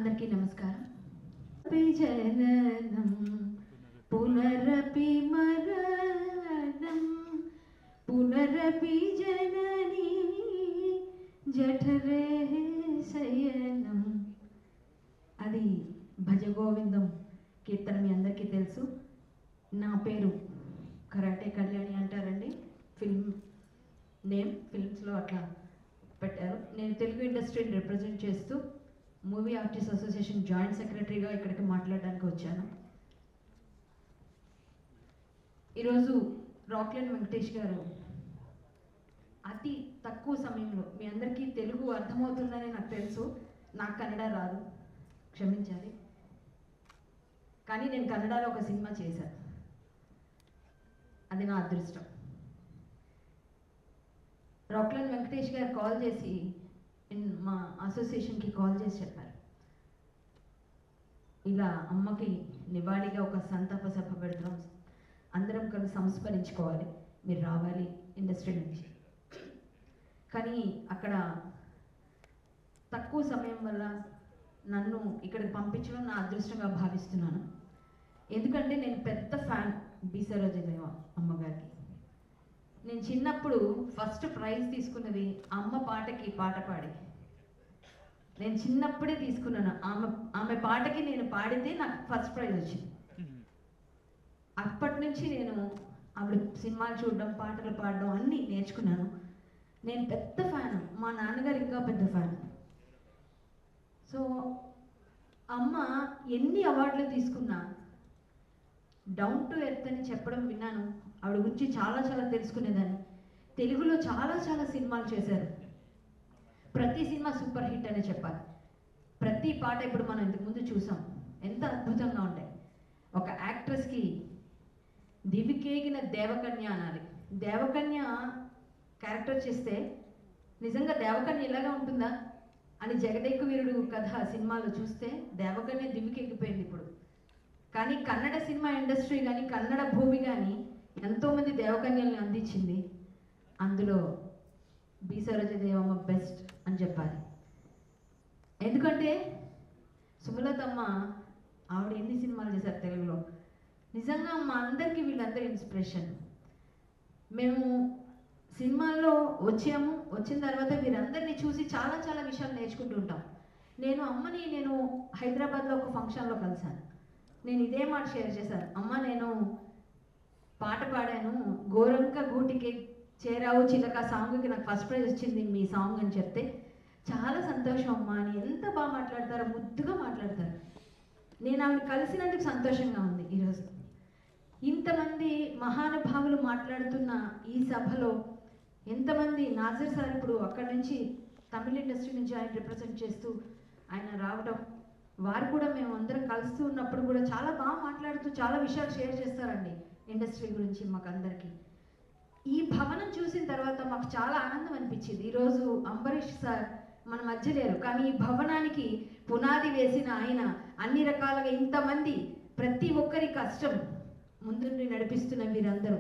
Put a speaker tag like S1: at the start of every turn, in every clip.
S1: అందరికీ నమస్కారం. జననం పునరపి మరణం పునరపి జనని జఠరే శయనం. అది భజగోవిందం కీర్తన మీ అందరికీ తెలుసు. నా పేరు కరాటే కళ్యాణి అంటారండి. ఫిల్మ్స్లో అట్లా పెట్టారు. నేను తెలుగు ఇండస్ట్రీని రిప్రజెంట్ చేస్తూ మూవీ ఆర్టిస్ట్ అసోసియేషన్ జాయింట్ సెక్రటరీగా ఇక్కడికి మాట్లాడడానికి వచ్చాను. ఈరోజు రాక్లైన్ వెంకటేష్ గారు అతి తక్కువ సమయంలో, మీ అందరికీ తెలుగు అర్థమవుతుందని నాకు తెలుసు, నాకు కన్నడ రాదు, క్షమించాలి, కానీ నేను కన్నడలో ఒక సినిమా చేశాను. అది నా అదృష్టం. రాక్లైన్ వెంకటేష్ గారు కాల్ చేసి మా అసోసియేషన్కి కాల్ చేసి చెప్పారు, ఇలా అమ్మకి నివాళిగా ఒక సంతాప సభ పెడతాం, అందరం కలిసి సంస్మరించుకోవాలి, మీరు రావాలి ఇండస్ట్రీ నుంచి. కానీ అక్కడ తక్కువ సమయం వల్ల నన్ను ఇక్కడికి పంపించడం నా అదృష్టంగా భావిస్తున్నాను. ఎందుకంటే నేను పెద్ద ఫ్యాన్ బి సరోజదేవ అమ్మగారికి. నేను చిన్నప్పుడు ఫస్ట్ ప్రైజ్ తీసుకున్నది అమ్మ పాటకి పాట పాడి. నేను చిన్నప్పుడే తీసుకున్నాను. ఆమె పాటకి నేను పాడితే నాకు ఫస్ట్ ప్రైజ్ వచ్చింది. అప్పటి నుంచి నేను ఆవిడ సినిమాలు చూడడం, పాటలు పాడడం అన్నీ నేర్చుకున్నాను. నేను పెద్ద ఫ్యాను, మా నాన్నగారు ఇంకా పెద్ద ఫ్యాన్. సో అమ్మ ఎన్ని అవార్డులు తీసుకున్నా డౌన్ టు ఎర్త్ అని చెప్పడం విన్నాను. ఆవిడ గురించి చాలా చాలా తెలుసుకునేదాన్ని. తెలుగులో చాలా చాలా సినిమాలు చేశారు. ప్రతి సినిమా సూపర్ హిట్ అనే చెప్పాలి. ప్రతి పాట ఇప్పుడు మనం ఇంతకుముందు చూసాం, ఎంత అద్భుతంగా ఉంటాయి. ఒక యాక్ట్రెస్కి దివికేగిన దేవకన్య అనాలి. దేవకన్య క్యారెక్టర్ చేస్తే నిజంగా దేవకన్య ఇలాగా ఉంటుందా అని జగదేక వీరుడు కథ సినిమాలో చూస్తే దేవకన్య దివికెక్కిపోయింది ఇప్పుడు. కానీ కన్నడ సినిమా ఇండస్ట్రీ కానీ కన్నడ భూమి కానీ ఎంతోమంది దేవకన్యల్ని అందించింది. అందులో బి సరోజదేవమ్మ బెస్ట్ అని చెప్పాలి. ఎందుకంటే సుమలతమ్మ ఆవిడ ఎన్ని సినిమాలు చేశారు తెలుగులో. నిజంగా మా అందరికీ వీళ్ళందరూ ఇన్స్పిరేషన్. మేము సినిమాల్లో వచ్చిన తర్వాత వీరందరినీ చూసి చాలా చాలా విషయాలు నేర్చుకుంటూ ఉంటాం. నేను హైదరాబాద్లో ఒక ఫంక్షన్లో కలిశాను. నేను ఇదే మాట షేర్ చేశాను, అమ్మ నేను పాట పాడాను, గోరంక గూటికి చేరావు చిలక సాంగ్కి నాకు ఫస్ట్ ప్రైజ్ వచ్చింది మీ సాంగ్ అని చెప్తే, చాలా సంతోషం అమ్మా అని ఎంత బాగా మాట్లాడతారో, ముద్దుగా మాట్లాడతారు. నేను ఆవిడ కలిసినందుకు సంతోషంగా ఉంది. ఈరోజు ఇంతమంది మహానుభావులు మాట్లాడుతున్న ఈ సభలో ఎంతమంది, నాజర్ సార్ ఇప్పుడు అక్కడి నుంచి తమిళ ఇండస్ట్రీ నుంచి ఆయన రిప్రజెంట్ చేస్తూ ఆయన రావడం, వారు కూడా మేము అందరం కలుస్తూ ఉన్నప్పుడు కూడా చాలా బాగా మాట్లాడుతూ చాలా విషయాలు షేర్ చేస్తారండి ఇండస్ట్రీ గురించి మాకు అందరికీ. ఈ భవనం చూసిన తర్వాత మాకు చాలా ఆనందం అనిపించింది. ఈరోజు అంబరీష్ సార్ మన మధ్య లేరు, కానీ ఈ భవనానికి పునాది వేసిన ఆయన అన్ని రకాలుగా ఇంతమంది ప్రతి ఒక్కరి కష్టం ముందుండి నడిపిస్తున్న మీరందరూ,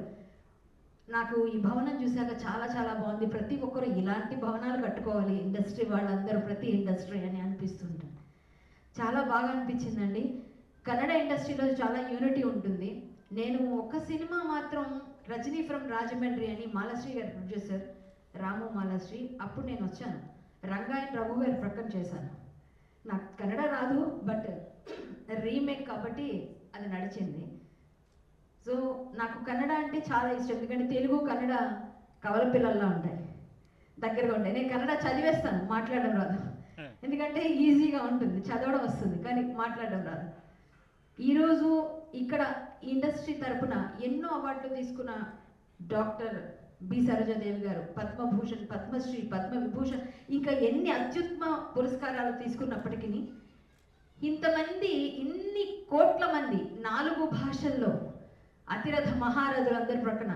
S1: నాకు ఈ భవనం చూశాక చాలా చాలా బాగుంది. ప్రతి ఒక్కరు ఇలాంటి భవనాలు కట్టుకోవాలి ఇండస్ట్రీ వాళ్ళందరూ, ప్రతి ఇండస్ట్రీ అని అనిపిస్తుంటారు. చాలా బాగా అనిపించిందండి. కన్నడ ఇండస్ట్రీలో చాలా యూనిటీ ఉంటుంది. నేను ఒక సినిమా మాత్రం రజనీ ఫ్రమ్ రాజమండ్రి అని మాలశ్రీ గారు ప్రొడ్యూసర్, రాము మాలశ్రీ, అప్పుడు నేను వచ్చాను. రంగాయన్ రఘు గారు ప్రక్కన చేశాను. నాకు కన్నడ రాదు, బట్ రీమేక్ కాబట్టి అది నడిచింది. సో నాకు కన్నడ అంటే చాలా ఇష్టం, ఎందుకంటే తెలుగు కన్నడ కవల పిల్లల్లా ఉంటాయి, దగ్గరగా ఉంటాయి. నేను కన్నడ చదివేస్తాను, మాట్లాడడం రాదు, ఎందుకంటే ఈజీగా ఉంటుంది, చదవడం వస్తుంది కానీ మాట్లాడడం రాదు. ఈరోజు ఇక్కడ ఇండస్ట్రీ తరపున ఎన్నో అవార్డులు తీసుకున్న డాక్టర్ బి సరోజదేవి గారు పద్మభూషణ్, పద్మశ్రీ, పద్మవిభూషణ్, ఇంకా ఎన్ని అత్యుత్తమ పురస్కారాలు తీసుకున్నప్పటికీ ఇంతమంది, ఇన్ని కోట్ల మంది 4 భాషల్లో అతిరథ మహారథులు అందరి ప్రక్కన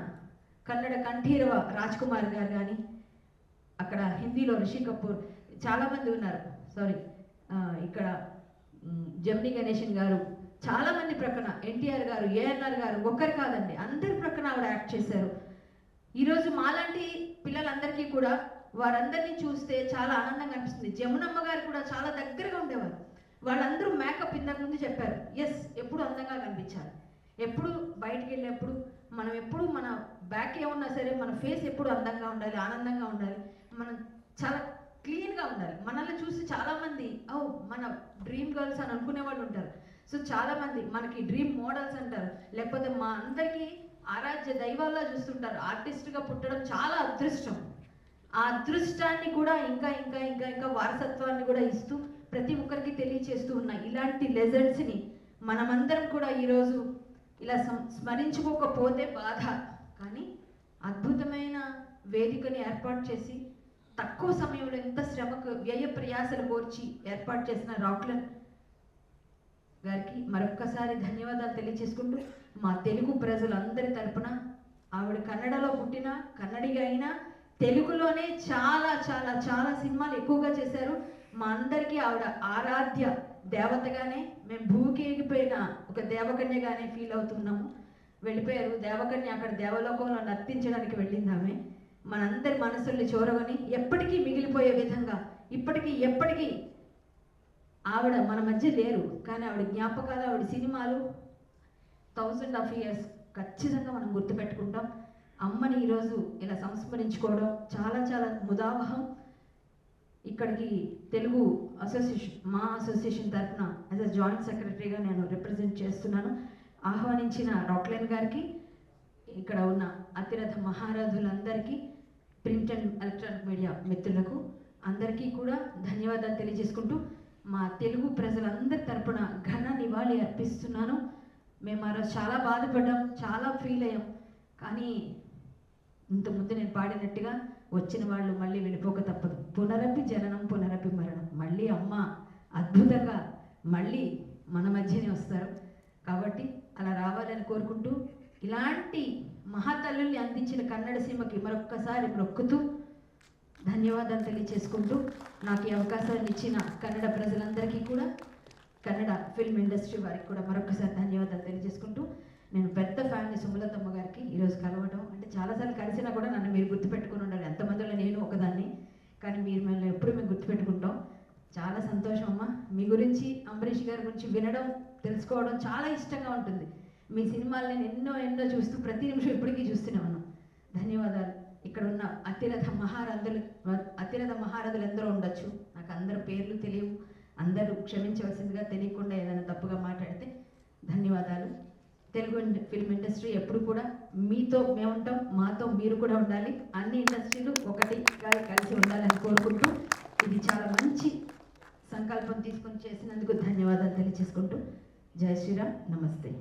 S1: కన్నడ కంఠీరవ రాజ్ కుమార్ గారు కానీ, అక్కడ హిందీలో రిషి కపూర్, చాలామంది ఉన్నారు, ఇక్కడ జమినీ గణేషన్ గారు, చాలామంది ప్రక్కన ఎన్టీఆర్ గారు, ఏఎన్ఆర్ గారు, ఒక్కరు కాదండి అందరి ప్రక్కన ఆవిడ యాక్ట్ చేశారు. ఈరోజు మాలాంటి పిల్లలందరికీ కూడా వారందరినీ చూస్తే చాలా ఆనందంగా అనిపిస్తుంది. జమునమ్మ గారు కూడా చాలా దగ్గరగా ఉండేవారు. వాళ్ళందరూ మేకప్ ఇంతకు ముందు చెప్పారు, ఎస్ ఎప్పుడు అందంగా కనిపించాలి, ఎప్పుడు బయటికి వెళ్ళేప్పుడు మనం ఎప్పుడు మన బ్యాక్ ఏమన్నా సరే మన ఫేస్ ఎప్పుడు అందంగా ఉండాలి, ఆనందంగా ఉండాలి, మనం చాలా క్లీన్గా ఉండాలి. మనల్ని చూసి చాలామంది మన డ్రీమ్ గర్ల్స్ అని అనుకునే వాళ్ళు ఉంటారు. సో చాలామంది మనకి డ్రీమ్ మోడల్స్ అంటారు, లేకపోతే మా అందరికీ ఆరాధ్య దైవాల్లా చూస్తుంటారు. ఆర్టిస్ట్గా పుట్టడం చాలా అదృష్టం. ఆ అదృష్టాన్ని కూడా ఇంకా ఇంకా ఇంకా ఇంకా వారసత్వాన్ని కూడా ఇస్తూ ప్రతి ఒక్కరికి తెలియచేస్తూ ఉన్నాయి. ఇలాంటి లెజెండ్స్ని మనమందరం కూడా ఈరోజు ఇలా స్మరించుకోకపోతే బాధ. కానీ అద్భుతమైన వేదికని ఏర్పాటు చేసి తక్కువ సమయంలో ఎంత శ్రమకు వ్యయ ప్రయాసలు కోర్చి ఏర్పాటు చేసిన రాక్లైన్ గారికి మరొక్కసారి ధన్యవాదాలు తెలియజేసుకుంటూ మా తెలుగు ప్రజలందరి తరపున, ఆవిడ కన్నడలో పుట్టిన కన్నడిగా అయినా తెలుగులోనే చాలా చాలా చాలా సినిమాలు ఎక్కువగా చేశారు. మా అందరికీ ఆవిడ ఆరాధ్య దేవతగానే, మేము భూమికి ఎగిపోయిన ఒక దేవకన్యగానే ఫీల్ అవుతున్నాము. వెళ్ళిపోయారు దేవకన్య, అక్కడ దేవలోకంలో నర్తించడానికి వెళ్ళింది ఆమె. మనందరి మనసుల్ని చూరగొని ఎప్పటికీ మిగిలిపోయే విధంగా ఇప్పటికీ ఎప్పటికీ ఆవిడ మన మధ్య లేరు, కానీ ఆవిడ జ్ఞాపకాలు, ఆవిడ సినిమాలు 1000 years ఖచ్చితంగా మనం గుర్తుపెట్టుకుంటాం. అమ్మని ఈరోజు ఇలా సంస్మరించుకోవడం చాలా చాలా ముదావహం. ఇక్కడికి తెలుగు అసోసియేషన్, మా అసోసియేషన్ తరఫున యాజ్ అ జాయింట్ సెక్రటరీగా నేను రిప్రజెంట్ చేస్తున్నాను. ఆహ్వానించిన రాక్లైన్ గారికి, ఇక్కడ ఉన్న అతిరథ మహారథులందరికీ, ప్రింట్ అండ్ ఎలక్ట్రానిక్ మీడియా మిత్రులకు అందరికీ కూడా ధన్యవాదాలు తెలియజేసుకుంటూ మా తెలుగు ప్రజలందరి తరపున ఘన నివాళి అర్పిస్తున్నాను. మేము ఆ రోజు చాలా బాధపడ్డాం, చాలా ఫీల్ అయ్యాం. కానీ ఇంతకుముందు నేను పాడినట్టుగా వచ్చిన వాళ్ళు మళ్ళీ వెళ్ళిపోక తప్పదు. పునరపి జననం పునరపి మరణం. మళ్ళీ అమ్మ అద్భుతంగా మళ్ళీ మన మధ్యనే వస్తారు. కాబట్టి అలా రావాలని కోరుకుంటూ, ఇలాంటి మహాతల్లుల్ని అందించిన కన్నడ సీమకి మరొక్కసారి మొక్కుతూ ధన్యవాదాలు తెలియచేసుకుంటూ, నాకు ఈ అవకాశాన్ని ఇచ్చిన కన్నడ ప్రజలందరికీ కూడా, కన్నడ ఫిల్మ్ ఇండస్ట్రీ వారికి కూడా మరొకసారి ధన్యవాదాలు తెలియజేసుకుంటూ, నేను పెద్ద ఫ్యాన్ని సుమలతమ్మ గారికి ఈరోజు కలవడం అంటే చాలాసార్లు కలిసినా కూడా నన్ను మీరు గుర్తుపెట్టుకుని ఉండాలి. ఎంతమందిలో నేను ఒకదాన్ని, కానీ మీరు మళ్ళీ ఎప్పుడు మేము గుర్తుపెట్టుకుంటాం. చాలా సంతోషం అమ్మ. మీ గురించి, అంబరీష్ గారి గురించి వినడం, తెలుసుకోవడం చాలా ఇష్టంగా ఉంటుంది. మీ సినిమాలు నేను ఎన్నో ఎన్నో చూస్తూ ప్రతి నిమిషం ఇప్పటికీ చూస్తూనే ఉన్నాను. ధన్యవాదాలు. ఇక్కడ ఉన్న అతిరథ మహారథులు ఎందరో ఉండొచ్చు, నాకు అందరి పేర్లు తెలియవు, అందరూ క్షమించవలసిందిగా, తెలియకుండా ఏదైనా తప్పుగా మాట్లాడితే ధన్యవాదాలు. తెలుగు ఫిల్మ్ ఇండస్ట్రీ ఎప్పుడు కూడా మీతో మేము ఉంటాం, మాతో మీరు కూడా ఉండాలి. అన్ని ఇండస్ట్రీలు ఒకటిగా కలిసి ఉండాలని కోరుకుంటూ, ఇది చాలా మంచి సంకల్పం తీసుకొని చేసినందుకు ధన్యవాదాలు తెలియజేసుకుంటూ, జై శ్రీరామ్, నమస్తే.